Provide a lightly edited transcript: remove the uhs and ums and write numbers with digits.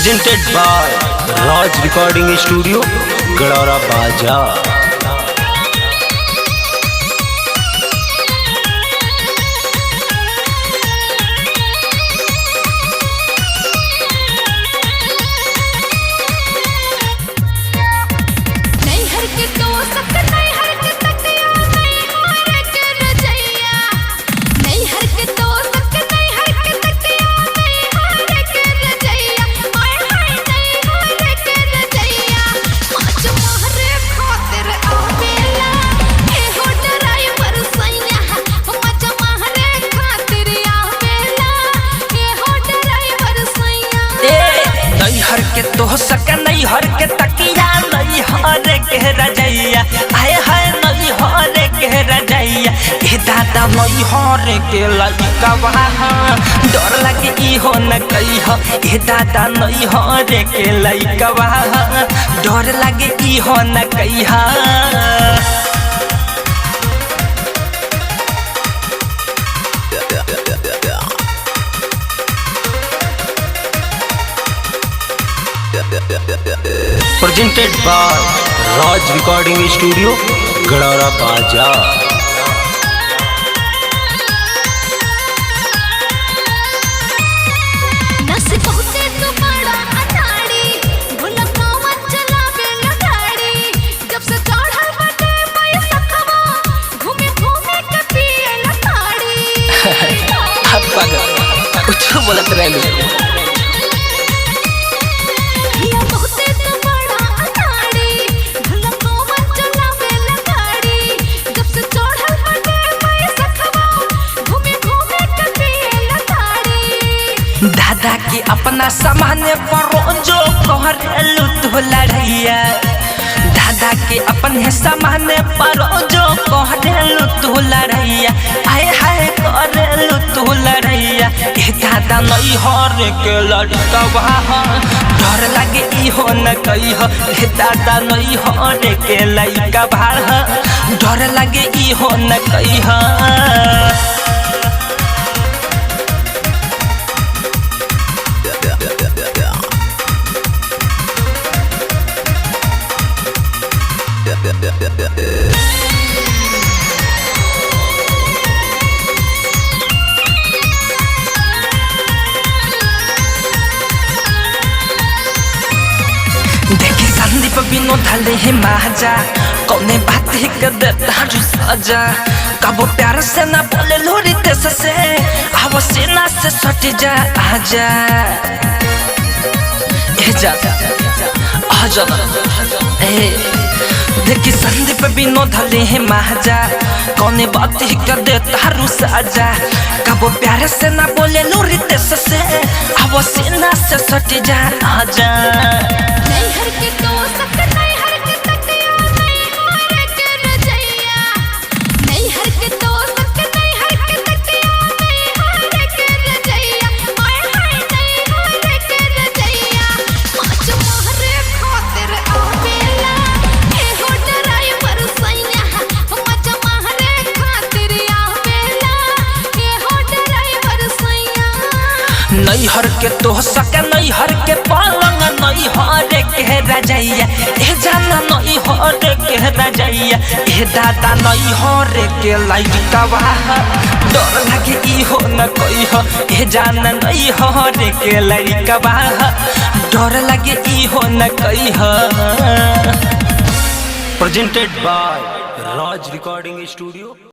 Presented by Raj Recording Studio, Gadara Baja. के तो सक नहीं हर के तकिया नहीं हर के रजैया आए हाय नहीं हर के रजैया ए दादा नहीं हर के लइका वहाँ डर लगे ई हो न कही हो ए दादा नहीं हर के लइका वहाँ डर लगे ई हो न कही Presented by Raj Recording Studio, Gadara Baja. कुछ बोलत रहे दादा के अपना सामान्य पर जो कहलू तू लड़ैया दादा के अपने सामान्य पर जो कहलू तू लड़ैया आए हाय करलू तू लड़ैया ए दादा नहीं हर के लड़का वहाँ डर लगे ई हो न कही हो ए दादा नहीं हर के लड़का वहाँ डर लगे ई हो न कही हो देखी संदीप बिनो धले है माजा कौने बात ही कर देता सजा कबो प्यार से ना बोले लोरी तेस से अब सीना से सट जा आजा ए जा आजा ए देखी संदीप बिनो धले है माजा कौने बात ही कर देता सजा कबो प्यार से ना बोले लोरी तेस से अब सीना से सट जा आजा नहीं हर के तो सके नहीं हर के पलंग नहीं हर के रजैया ए जाना नहीं हर के रजैया ए दादा नहीं हर के लइका वहाँ डर लगे ई हो न कोई हो ए जाना नहीं हर के लइका वहाँ डर लगे ई हो न कोई हो Presented by Raj Recording Studio.